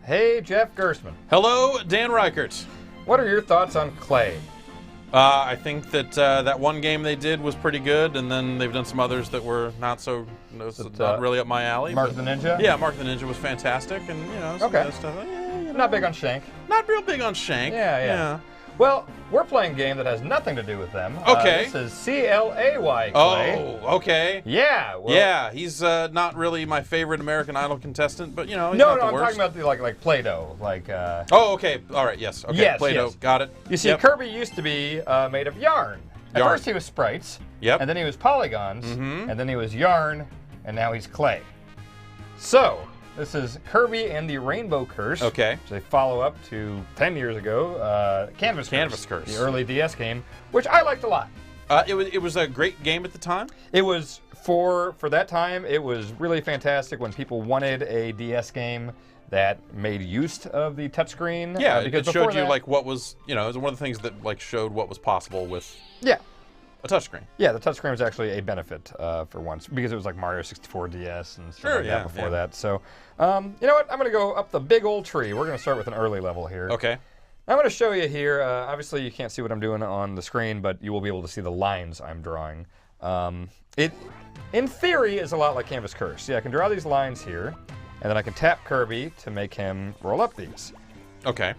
Hey, Jeff Gersman. Hello, Dan Reichert. What are your thoughts on Clay? I think that that one game they did was pretty good, and then they've done some others that were not not really up my alley. Mark the Ninja? Yeah, Mark the Ninja was fantastic, and some Okay. other stuff. Not big on Shank. Not real big on Shank. Yeah. Well, we're playing a game that has nothing to do with them. Okay. This is Clay. Oh, okay. Yeah. Well, Yeah, he's not really my favorite American Idol contestant, but he's No, not the I'm worst. talking about the like Play-Doh, like. Oh, okay. All right. Yes. Okay. Yes, Play-Doh. yes. Got it. You see, Yep. Kirby used to be made of yarn. At Yarn. first he was sprites. Yep. And then he was polygons. Mhm. And then he was yarn. And now he's clay. So, this is Kirby and the Rainbow Curse. Okay. Which they follow up to 10 years ago, Canvas Curse. the early DS game, which I liked a lot. It was a great game at the time. It was for that time. It was really fantastic when people wanted a DS game that made use of the touchscreen. Yeah, because it showed before you that- like what was, it was one of the things that like showed what was possible with Yeah. a touchscreen. Yeah, the touchscreen was actually a benefit for once because it was like Mario 64 DS and stuff Sure, like yeah, that before yeah. that. So, you know what? I'm going to go up the big old tree. We're going to start with an early level here. Okay. I'm going to show you here. Obviously, you can't see what I'm doing on the screen, but you will be able to see the lines I'm drawing. It, in theory, is a lot like Canvas Curse. Yeah, I can draw these lines here, and then I can tap Kirby to make him roll up these. Okay.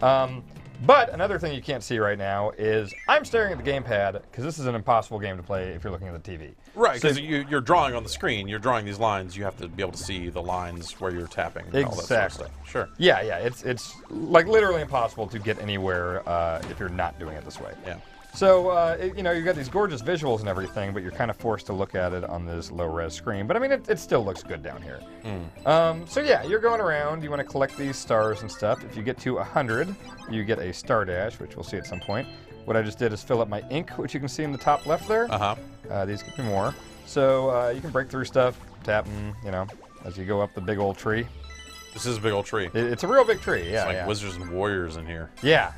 But another thing you can't see right now is I'm staring at the gamepad because this is an impossible game to play if you're looking at the TV. Right, So- because you're drawing on the screen. You're drawing these lines. You have to be able to see the lines where you're tapping. And all that sort of Exactly. stuff. Sure. Yeah, it's like literally impossible to get anywhere if you're not doing it this way. Yeah. So, you've got these gorgeous visuals and everything, but you're kind of forced to look at it on this low-res screen. But, I mean, it still looks good down here. So, yeah, you're going around. You want to collect these stars and stuff. If you get to 100, you get a star dash, which we'll see at some point. What I just did is fill up my ink, which you can see in the top left there. Uh-huh. These give me more. So, you can break through stuff, tap them, as you go up the big old tree. This is a big old tree. It's a real big tree, yeah. It's like yeah. wizards and warriors in here. Yeah.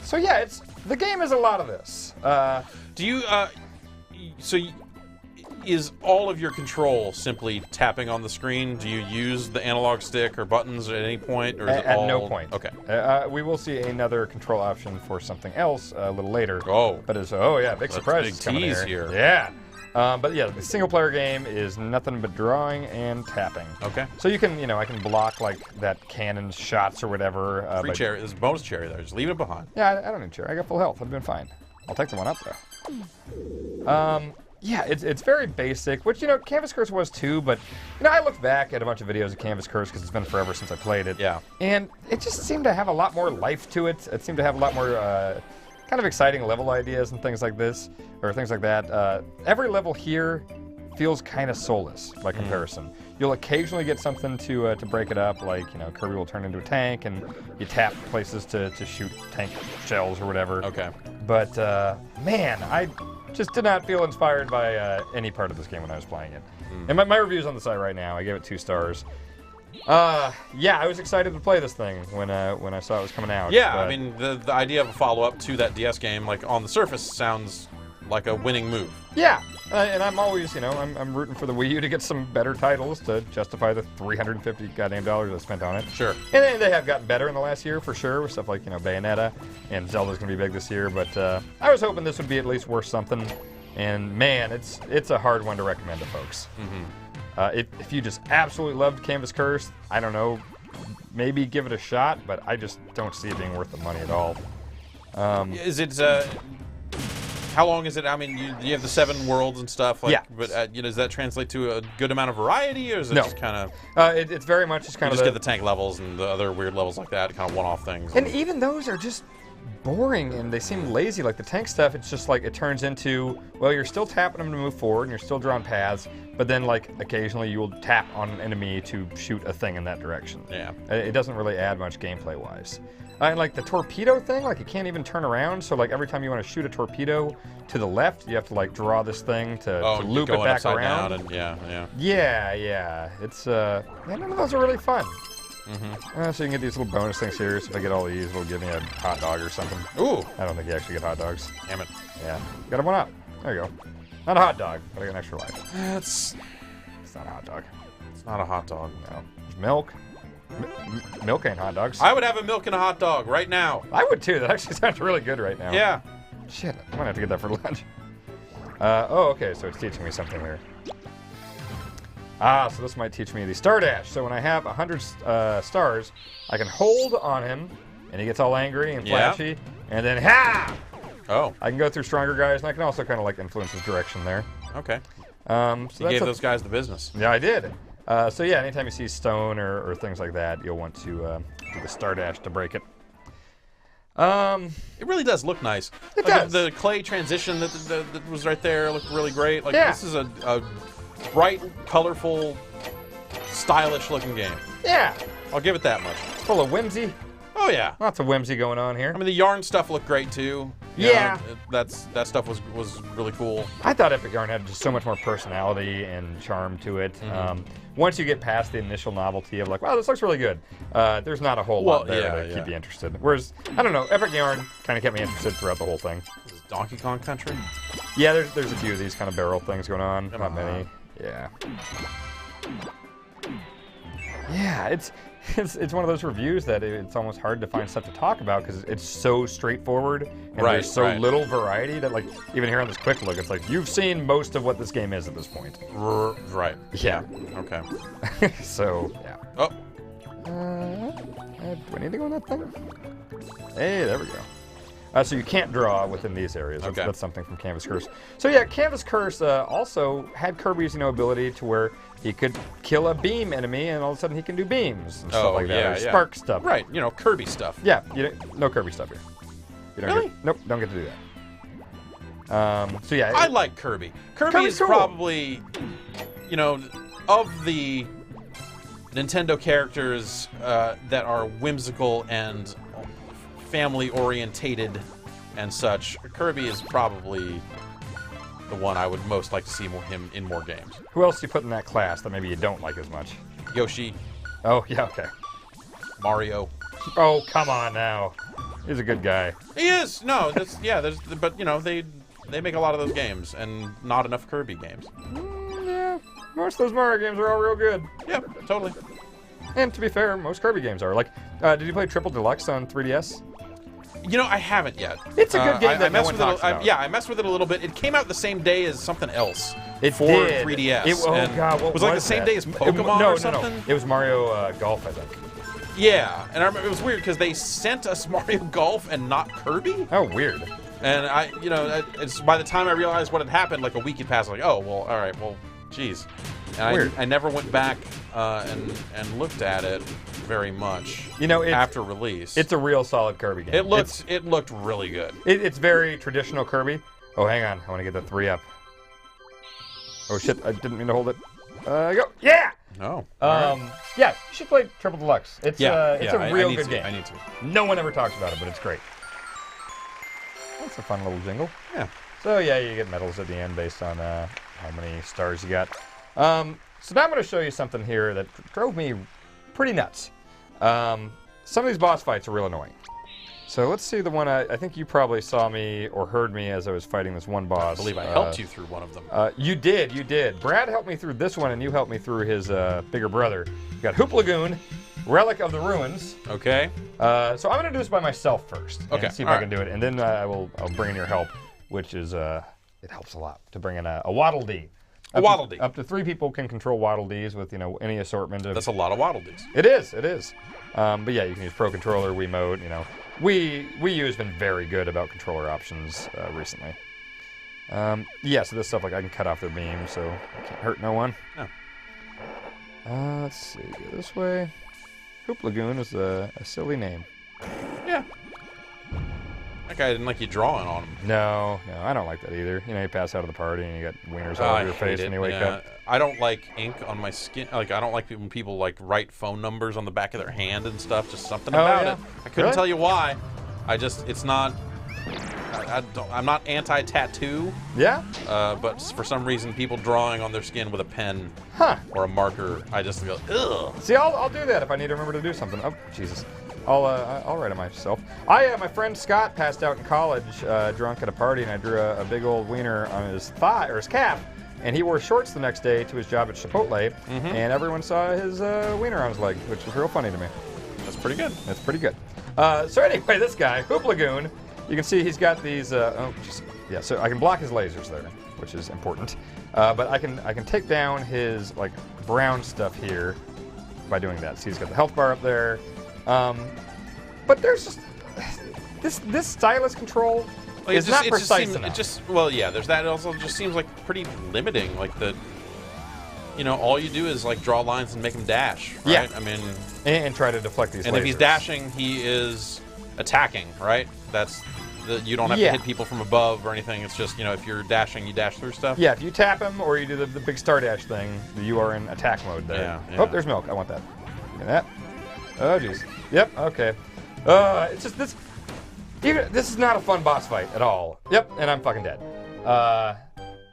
So yeah, the game is a lot of this. Do you, is all of your control simply tapping on the screen? Do you use the analog stick or buttons at any point? Or is it At all... no point. Okay. We will see another control option for something else a little later. Oh. But big surprise big is coming tease here. here. Yeah. But yeah, the single player game is nothing but drawing and tapping. Okay. So you can, I can block like that cannon's shots or whatever. Free cherry. There's a bonus cherry there. Just leave it behind. Yeah, I don't need cherry. I got full health. I've been fine. I'll take the one up though. Yeah, it's very basic, which, Canvas Curse was too, but, I looked back at a bunch of videos of Canvas Curse because it's been forever since I played it. Yeah. And it just seemed to have a lot more life to it. It seemed to have a lot more kind of exciting level ideas and things like this, or things like that. Every level here feels kind of soulless by comparison. You'll occasionally get something to break it up, like, Kirby will turn into a tank, and you tap places to shoot tank shells or whatever. Okay. But, man, I just did not feel inspired by any part of this game when I was playing it. And my review's on the site right now. I gave it 2 stars. Yeah, I was excited to play this thing when I saw it was coming out. Yeah, but- I mean, the idea of a follow-up to that DS game, like, on the surface, sounds like a winning move. Yeah, and I'm always, I'm rooting for the Wii U to get some better titles to justify the $350 goddamn dollars I spent on it. Sure. And then they have gotten better in the last year for sure, with stuff like, Bayonetta, and Zelda's gonna be big this year. But I was hoping this would be at least worth something. And man, it's a hard one to recommend to folks. If you just absolutely loved Canvas Curse, I don't know, maybe give it a shot, but I just don't see it being worth the money at all. Is it, how long is it? I mean, you have the 7 worlds and stuff. Like, Yeah. But, does that translate to a good amount of variety, or is it No. just kind of... It's very much just kind You of just get the tank levels and the other weird levels like that, kind of one-off things. And even those are just boring and they seem lazy. Like the tank stuff, it's just like it turns into, well, you're still tapping them to move forward and you're still drawing paths, but then like occasionally you will tap on an enemy to shoot a thing in that direction. Yeah. It doesn't really add much gameplay-wise. And like the torpedo thing, like it can't even turn around, so like every time you want to shoot a torpedo to the left, you have to like draw this thing to loop it going back upside around. down and yeah. Yeah. It's none of those are really fun. So you can get these little bonus things here. So if I get all these, it'll give me a hot dog or something. Ooh. I don't think you actually get hot dogs. Damn it. Yeah. Got a one up. There you go. Not a hot dog, but I got an extra life. It's It's not a hot dog. not a hot dog. No. There's milk. Milk ain't hot dogs. I would have a milk and a hot dog right now. I would too. That actually sounds really good right now. Yeah. Shit, I'm gonna have to get that for lunch. Oh, okay, so it's teaching me something here. So this might teach me the Star Dash. So when I have 100 stars, I can hold on him, and he gets all angry and flashy, and then ha! Oh. I can go through stronger guys, and I can also kind of like influence his direction there. Okay. So you gave those guys the business. Yeah, I did. So yeah, anytime you see stone or things like that, you'll want to do the Star Dash to break it. It really does look nice. It does. The clay transition that was right there looked really great. Like Yeah. this is a bright, colorful, stylish-looking game. Yeah. I'll give it that much. Full of whimsy. Oh yeah. Lots of whimsy going on here. I mean, the yarn stuff looked great too. You Yeah. know, that stuff was really cool. I thought Epic Yarn had just so much more personality and charm to it. Once you get past the initial novelty of like, wow, this looks really good, there's not a whole lot there to keep you interested. Whereas, I don't know, Epic Yarn kind of kept me interested throughout the whole thing. This is Donkey Kong Country? Yeah, there's a few of these kind of barrel things going on. Not many. Yeah. Yeah, it's one of those reviews that it's almost hard to find stuff to talk about because it's so straightforward and there's so little variety that like even here on this quick look, it's like you've seen most of what this game is at this point. Right. Yeah. Okay. So yeah. Oh. Do I need to go in that thing? Hey, there we go. So you can't draw within these areas. That's something from Canvas Curse. So yeah, Canvas Curse also had Kirby's ability to where he could kill a beam enemy, and all of a sudden he can do beams and stuff like that, or spark stuff. Right, Kirby stuff. Yeah, no Kirby stuff here. You don't really? Nope, don't get to do that. So yeah, I like Kirby. Kirby is probably, of the Nintendo characters that are whimsical and family-orientated and such, Kirby is probably the one I would most like to see him in more games. Who else do you put in that class that maybe you don't like as much? Yoshi. Oh, yeah, okay. Mario. Oh, come on now. He's a good guy. He is. No, but they make a lot of those games and not enough Kirby games. Yeah, most of those Mario games are all real good. Yeah, totally. And to be fair, most Kirby games are. Like, did you play Triple Deluxe on 3DS? I haven't yet. It's a good game that no one talks about. Yeah, I messed with it a little bit. It came out the same day as something else. It for did. 3DS. God, what was like the same day as Pokemon or something? No. It was Mario Golf, I think. Yeah, and I remember it was weird because they sent us Mario Golf and not Kirby. Oh, weird. And it's by the time I realized what had happened, like a week had passed. Like, oh well, all right, well, geez. And I never went back and looked at it very much. After release, it's a real solid Kirby game. It looked really good. It's very traditional Kirby. Oh, hang on, I want to get the 3-up. Oh shit, I didn't mean to hold it. Go, yeah. Oh. Yeah, you should play Triple Deluxe. It's a real good game. I need to. No one ever talks about it, but it's great. That's a fun little jingle. Yeah. So yeah, you get medals at the end based on how many stars you got. So now I'm going to show you something here that drove me pretty nuts. Some of these boss fights are real annoying. So let's see the one I think you probably saw me or heard me as I was fighting this one boss. I believe I helped you through one of them. You did. Brad helped me through this one, and you helped me through his bigger brother. You got Hoop Lagoon, Relic of the Ruins. Okay. So I'm going to do this by myself first. Okay. And see if I can do it, and then I'll bring in your help, which is it helps a lot to bring in a Waddle Dee. Waddle Dee. Up to 3 people can control Waddle Dees with any assortment of. That's a lot of Waddle Dees. It is. But yeah, you can use Pro Controller, Wiimote. Wii U has been very good about controller options recently. Yeah, so this stuff like I can cut off their beam, so I can't hurt no one. Oh. Let's see, go this way. Hoop Lagoon is a silly name. Yeah. That guy didn't like you drawing on him. No, I don't like that either. You pass out of the party and you got wieners all over your face when you wake up. I don't like ink on my skin. Like, I don't like when people write phone numbers on the back of their hand and stuff. Just something about it. I couldn't tell you why. It's not. I'm not anti-tattoo. Yeah. But for some reason, people drawing on their skin with a pen or a marker, I just go, ugh. See, I'll do that if I need to remember to do something. Oh, Jesus. I'll write it myself. My friend Scott passed out in college drunk at a party, and I drew a big old wiener on his thigh or his calf, and he wore shorts the next day to his job at Chipotle, and everyone saw his wiener on his leg, which was real funny to me. That's pretty good. That's pretty good. So anyway, this guy, Hoop Lagoon, you can see he's got these. So I can block his lasers there, which is important. But I can take down his like brown stuff here by doing that. See, he's got the health bar up there. But there's just this stylus control is not precise enough. There's that. It also just seems like pretty limiting. Like all you do is like draw lines and make him dash. Right? Yeah. I mean, and try to deflect these. And lasers. if he's dashing, he is attacking. Right. You don't have to hit people from above or anything. It's just if you're dashing, you dash through stuff. Yeah. If you tap him or you do the big star dash thing, you are in attack mode there. Yeah. Oh, there's milk. I want that. Get that. Oh, jeez. Yep. Okay. It's just this. This is not a fun boss fight at all. Yep, and I'm fucking dead.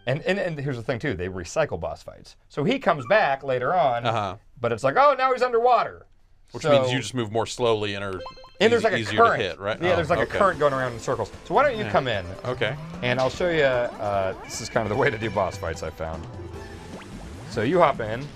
And here's the thing too, they recycle boss fights. So he comes back later on, but it's like, oh, now he's underwater. Which means you just move more slowly and there's like easier a current. to hit, right? Yeah, there's like a current going around in circles. So why don't you come in? Okay. And I'll show you, this is kind of the way to do boss fights I found. So you hop in.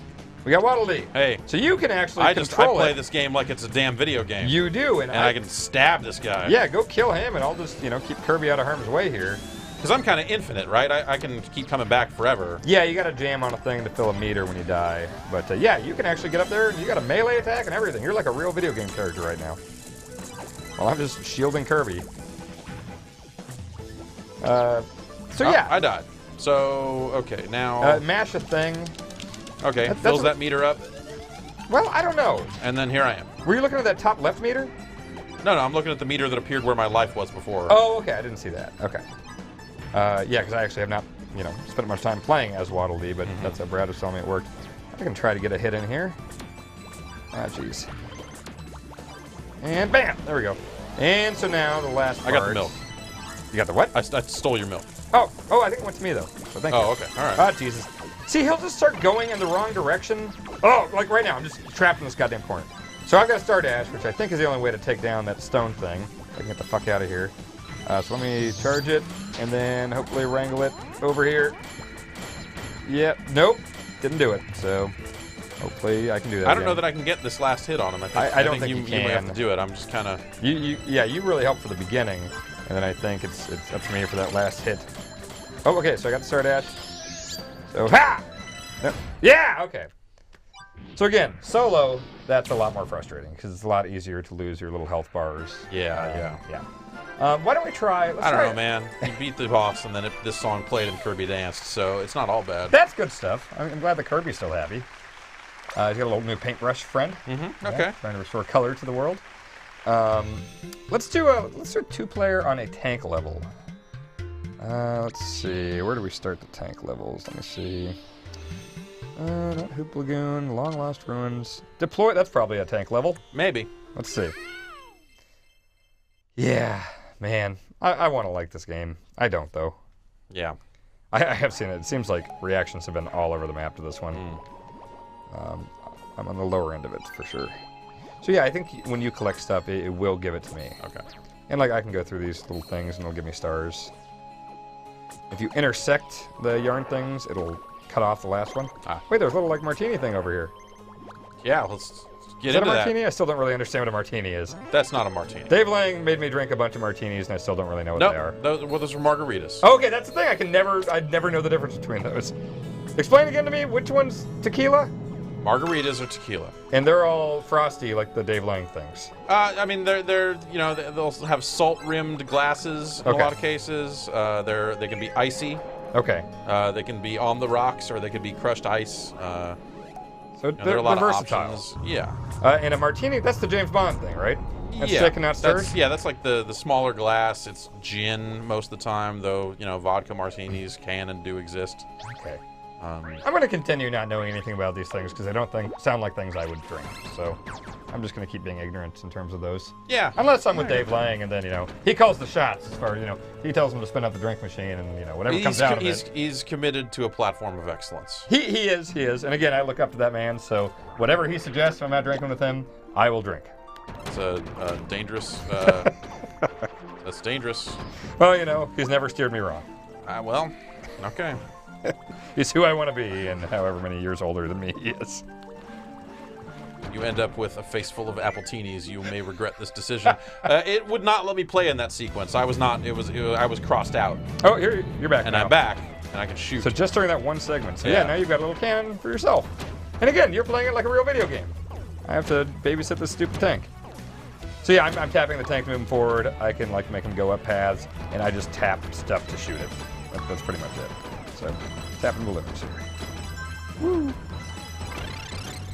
We got Waddle Dee. Hey. So you can actually I control play this game like it's a damn video game. You do. And I can stab this guy. Yeah, go kill him, and I'll just, keep Kirby out of harm's way here. Because I'm kind of infinite, right? I can keep coming back forever. Yeah, you got to jam on a thing to fill a meter when you die. But yeah, you can actually get up there, and you got a melee attack and everything. You're like a real video game character right now. Well, I'm just shielding Kirby. Yeah. I died. So, okay, now... mash a thing. Okay, fills that meter up. Well, I don't know. And then here I am. Were you looking at that top left meter? No, I'm looking at the meter that appeared where my life was before. Oh, okay, I didn't see that. Okay. Yeah, because I actually have not, spent much time playing as Waddle Dee, but that's how Brad was telling me it worked. I can try to get a hit in here. Ah, jeez. And bam! There we go. And so now the last part. I got the milk. You got the what? I stole your milk. Oh, I think it went to me, though. So thank you. Oh, okay. All right. Ah, Jesus. See, he'll just start going in the wrong direction. Oh, like right now, I'm just trapped in this goddamn corner. So I've got a Star Dash, which I think is the only way to take down that stone thing. I can get the fuck out of here. So let me charge it, and then hopefully wrangle it over here. Yep. Nope. Didn't do it. So hopefully I can do that. I don't know that I can get this last hit on him. I don't think you can. You may have to do it. I'm just kind of... You really helped for the beginning, and then I think it's up to me for that last hit. Oh, okay. So I got the Star Dash. So, ha! Yeah, okay. So again, solo, that's a lot more frustrating because it's a lot easier to lose your little health bars. Yeah. Why don't we try? I don't know, man. You beat the boss, and then this song played and Kirby danced, so it's not all bad. That's good stuff. I'm glad that Kirby's still happy. He's got a little new paintbrush friend. Okay. Trying to restore color to the world. Let's do a 2-player on a tank level. Let's see. Where do we start the tank levels? Let me see. Not Hoop Lagoon, Long Lost Ruins. Deploy, that's probably a tank level. Maybe. Let's see. Yeah, man. I want to like this game. I don't, though. Yeah. I have seen it. It seems like reactions have been all over the map to this one. I'm on the lower end of it, for sure. So yeah, I think when you collect stuff, it will give it to me. Okay. And like I can go through these little things and it'll give me stars. If you intersect the yarn things, it'll cut off the last one. Wait, there's a little like martini thing over here. Yeah, let's get Is that into a martini? I still don't really understand what a martini is. That's not a martini. Dave Lang made me drink a bunch of martinis and I still don't really know what they are. Those are margaritas. Okay, that's the thing. I'd never know the difference between those. Explain again to me, which one's tequila? Margaritas are tequila. And they're all frosty like the Dave Lang things. I mean, they'll have salt-rimmed glasses in a lot of cases. They can be icy. Okay. They can be on the rocks, or they could be crushed ice. So there are a lot of versatile. options. Yeah. And a martini, that's the James Bond thing, right? That's shaken, not stirred? That's like the smaller glass. It's gin most of the time, though, vodka martinis can and do exist. Okay. I'm going to continue not knowing anything about these things because they don't sound like things I would drink. So I'm just going to keep being ignorant in terms of those. Yeah. Unless I'm with Dave Lang and then, he calls the shots as far as, he tells them to spin up the drink machine and, whatever comes out of it. He's committed to a platform of excellence. He is. And again, I look up to that man. So whatever he suggests when I'm out drinking with him, I will drink. It's a dangerous, that's dangerous. Well, he's never steered me wrong. Well, okay. He's who I want to be, and however many years older than me he is. You end up with a face full of appletinis. You may regret this decision. It would not let me play in that sequence. I was not. I was crossed out. Oh, here you're back. And now. I'm back, and I can shoot. So just during that one segment. So yeah, now you've got a little cannon for yourself. And again, you're playing it like a real video game. I have to babysit this stupid tank. So yeah, I'm tapping the tank moving forward. I can like make him go up paths, and I just tap stuff to shoot it. That's pretty much it. So tapping the levers here. Woo!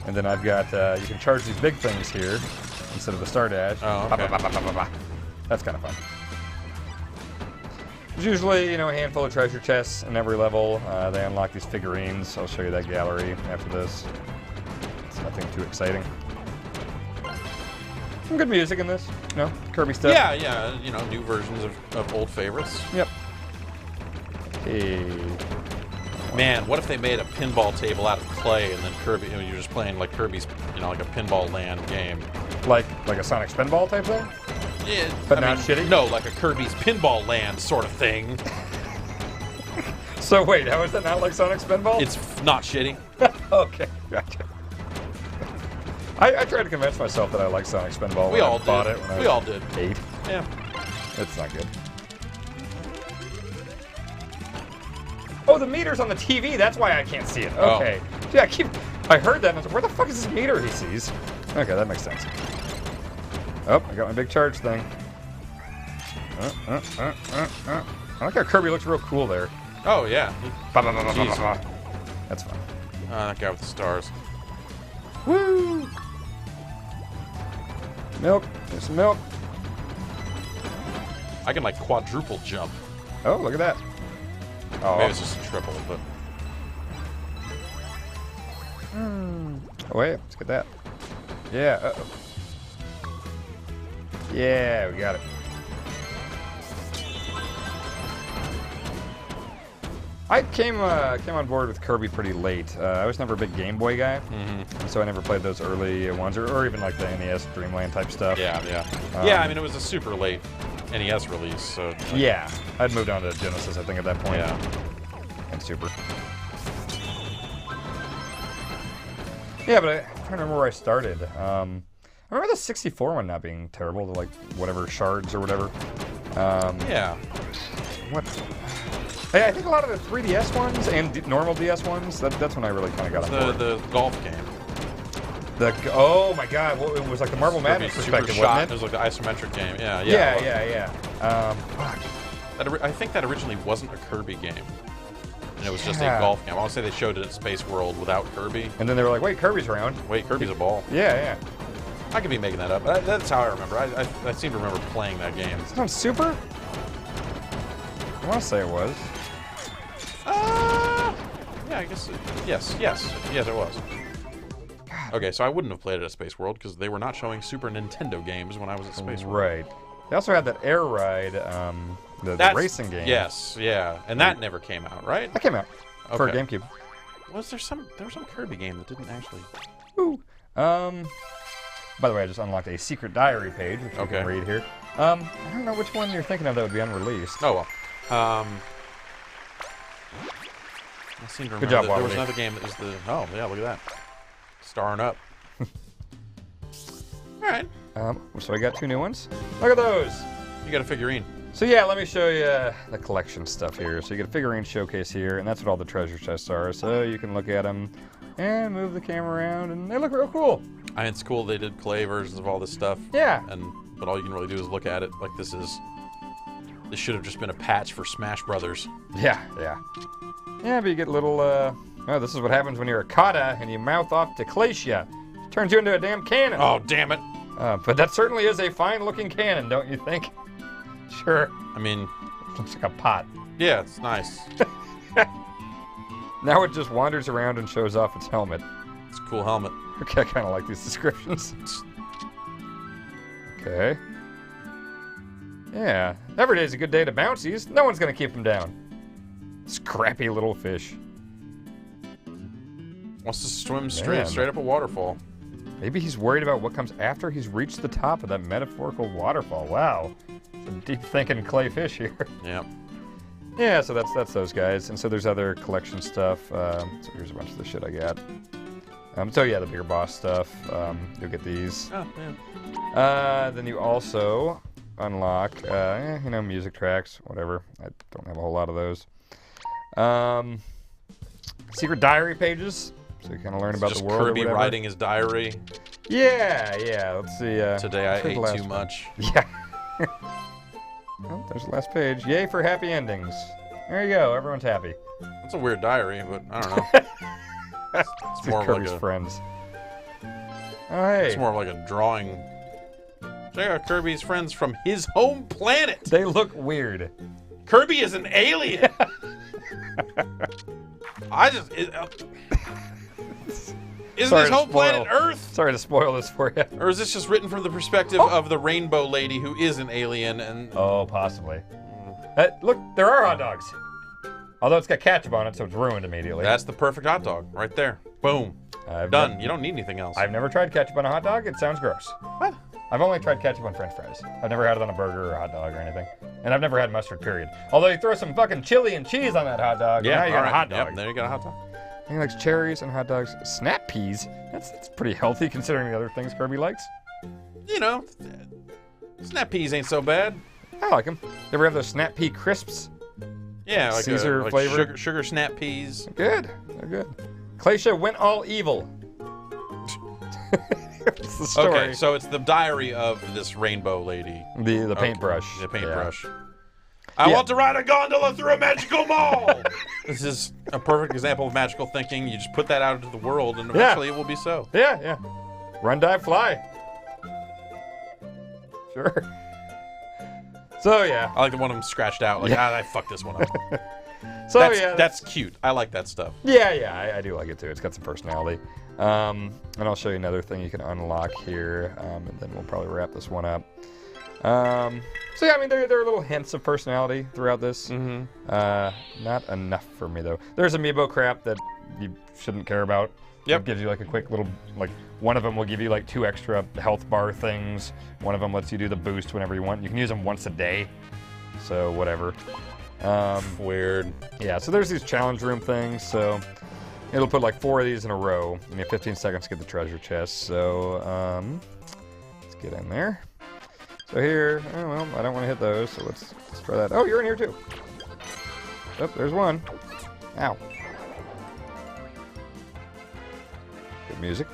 And then I've got, you can charge these big things here instead of the star dash. Oh, okay. That's kind of fun. There's usually, a handful of treasure chests in every level. They unlock these figurines. I'll show you that gallery after this. It's nothing too exciting. Some good music in this, Kirby stuff. Yeah, new versions of old favorites. Yep. Hey. Man, what if they made a pinball table out of clay and then Kirby, you're just playing like Kirby's, like a pinball land game. Like a Sonic Spinball type thing? Yeah. But not shitty? No, like a Kirby's pinball land sort of thing. So wait, how is that not like Sonic Spinball? It's not shitty. Okay, gotcha. I tried to convince myself that I like Sonic Spinball We when all I bought did. it when I We was all did. 8. Yeah. It's not good. Oh, the meter's on the TV. That's why I can't see it. Okay. Oh. Yeah, I heard that and I was like, where the fuck is this meter he sees? Okay, that makes sense. Oh, I got my big charge thing. I like how Kirby looks real cool there. Oh, yeah. That's fun. That guy with the stars. Woo! Milk. There's some milk. I can, like, quadruple jump. Oh, look at that. Oh, Maybe it's just a triple, but... Oh, wait. Let's get that. Yeah, uh-oh. Yeah, we got it. I came on board with Kirby pretty late. I was never a big Game Boy guy, so I never played those early ones, or even like the NES Dreamland type stuff. Yeah. Yeah, I mean, it was a super late NES release, so... Like, yeah, I'd moved on to Genesis, I think, at that point. Yeah. And Super. Yeah, but I'm trying to remember where I started. I remember the 64 one not being terrible, the, like, whatever, shards or whatever. Yeah. What? Hey, I think a lot of the 3DS ones and normal DS ones, that's when I really kind of got on board. The golf game. Oh my god, well, it was like the Marble Madness perspective, wasn't it? It was like the isometric game, yeah. Yeah. Fuck. I think that originally wasn't a Kirby game. And it was just a golf game. I want to say they showed it at Space World without Kirby. And then they were like, wait, Kirby's around. Wait, Kirby's a ball. Yeah. I could be making that up. That's how I remember. I seem to remember playing that game. Is it on Super? I want to say it was. Yeah, I guess. Yes, it was. God. Okay, so I wouldn't have played it at Space World because they were not showing Super Nintendo games when I was at Space World. Right. They also had that Air Ride, the racing game. Yes, yeah, and that never came out, right? That came out for GameCube. There was some Kirby game that didn't actually. Ooh. By the way, I just unlocked a secret diary page, which you can read here. I don't know which one you're thinking of that would be unreleased. Oh well. I seem to remember that there was another game that was the... Oh, yeah, look at that. Starring up. Alright. So I got 2 new ones. Look at those! You got a figurine. So yeah, let me show you the collection stuff here. So you get a figurine showcase here, and that's what all the treasure chests are. So you can look at them and move the camera around, and they look real cool. And it's cool they did clay versions of all this stuff. Yeah. But all you can really do is look at it like this should have just been a patch for Smash Brothers. Yeah. Yeah, but you get little, oh, this is what happens when you're a kata and you mouth off to Glacia. Turns you into a damn cannon. Oh, damn it. But that certainly is a fine-looking cannon, don't you think? Sure. I mean... It looks like a pot. Yeah, it's nice. Now it just wanders around and shows off its helmet. It's a cool helmet. Okay, I kind of like these descriptions. Okay. Yeah, every day's a good day to bouncies. No one's gonna keep him down. Scrappy little fish. Wants to swim straight up a waterfall. Maybe he's worried about what comes after he's reached the top of that metaphorical waterfall. Wow. Some deep thinking clay fish here. Yep. Yeah, so that's those guys. And so there's other collection stuff. So here's a bunch of the shit I got. So yeah, the bigger boss stuff. You'll get these. Oh, yeah. Then you also unlock, music tracks, whatever. I don't have a whole lot of those. Secret diary pages, so you kind of learn about the world. Kirby writing his diary. Yeah. Let's see. Today I ate too much. Yeah. Oh, there's the last page. Yay for happy endings. There you go. Everyone's happy. That's a weird diary, but I don't know. It's more Kirby's like a friends. Oh, hey. It's more like a drawing. Check out Kirby's friends from his home planet. They look weird. Kirby is an alien. Isn't his home planet Earth? Sorry to spoil this for you. Or is this just written from the perspective of the rainbow lady who is an alien? And oh, possibly. Look, there are hot dogs. Although it's got ketchup on it, so it's ruined immediately. That's the perfect hot dog, right there. Boom. Done. You don't need anything else. I've never tried ketchup on a hot dog. It sounds gross. What? I've only tried ketchup on French fries. I've never had it on a burger or a hot dog or anything. And I've never had mustard, period. Although you throw some fucking chili and cheese on that hot dog, now you got a hot dog. Yep, there you got a hot dog. He likes cherries and hot dogs. Snap peas? That's pretty healthy considering the other things Kirby likes. You know, snap peas ain't so bad. I like them. You ever have those snap pea crisps? Yeah, like Caesar flavor. Sugar snap peas. Good. They're good. Glacia went all evil. That's the story. Okay, so it's the diary of this rainbow lady. The paintbrush. The paintbrush. Yeah. I want to ride a gondola through a magical mall. This is a perfect example of magical thinking. You just put that out into the world, and eventually it will be so. Yeah. Run, dive, fly. Sure. So yeah. I like the one of them scratched out. Like, I fucked this one up. So that's cute. I like that stuff. Yeah, I do like it too. It's got some personality. And I'll show you another thing you can unlock here, and then we'll probably wrap this one up. So yeah, I mean, there are little hints of personality throughout this. Not enough for me though. There's amiibo crap that you shouldn't care about. Yep. It gives you like a quick little, like one of them will give you like 2 extra health bar things. One of them lets you do the boost whenever you want. You can use them once a day. So whatever. Weird. Yeah, so there's these challenge room things. So it'll put like 4 of these in a row. And you have 15 seconds to get the treasure chest. So let's get in there. So here, oh well, I don't want to hit those, so let's try that. Oh, you're in here too. Oh, there's one. Ow. Good music.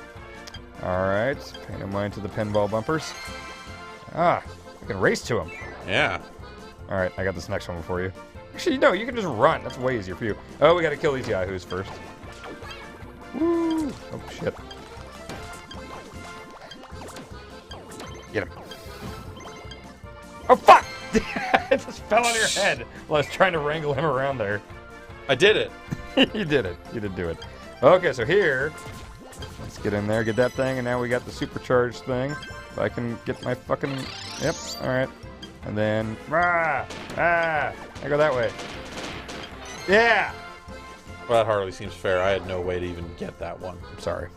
All right, paying no mind to the pinball bumpers. I can race to them. Yeah. All right, I got this next one before you. Actually, no, you can just run. That's way easier for you. Oh, we got to kill these yahoos first. Woo! Oh shit. Get him. Oh, fuck! It just fell on your head while I was trying to wrangle him around there. I did it. You did it. You did do it. Okay, so here, let's get in there, get that thing, and now we got the supercharged thing. If I can get my fucking... Yep, alright. And then... I go that way. Yeah! Well, that hardly seems fair. I had no way to even get that one. I'm sorry.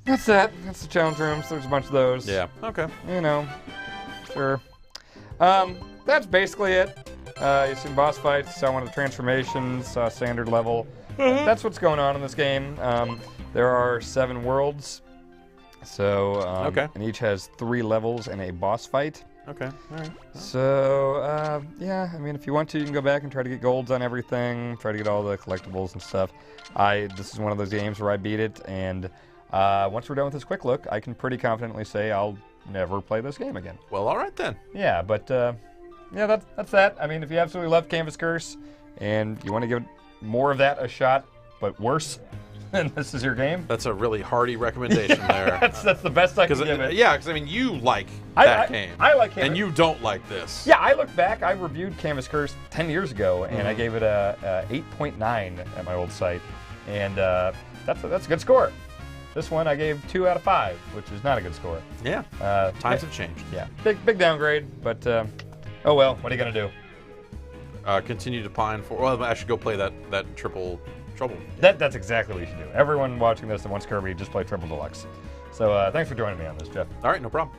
That's that. That's the challenge rooms. There's a bunch of those. Yeah. Okay. You know. Sure. That's basically it. You've seen boss fights, saw one of the transformations, saw standard level. That's what's going on in this game. There are 7 worlds. So, and each has 3 levels and a boss fight. Okay, all right. So, yeah, I mean, if you want to, you can go back and try to get golds on everything, try to get all the collectibles and stuff. This is one of those games where I beat it, and once we're done with this quick look, I can pretty confidently say I'll never play this game again. Well, all right then. Yeah, but, yeah, that's that. I mean, if you absolutely love Canvas Curse, and you want to give more of that a shot, but worse, then this is your game. That's a really hearty recommendation there. That's the best I can give it. Yeah, because I mean, you like that game. I like Canvas. And you don't like this. Yeah, I look back. I reviewed Canvas Curse 10 years ago, and I gave it a 8.9 at my old site, and that's a good score. This one I gave 2 out of 5, which is not a good score. Yeah. Times have changed. Yeah. Big downgrade, but oh well. What are you gonna do? Continue to pine for. Well, I should go play that triple trouble. That's exactly what you should do. Everyone watching this that wants Kirby, just play Triple Deluxe. So thanks for joining me on this, Jeff. All right, no problem.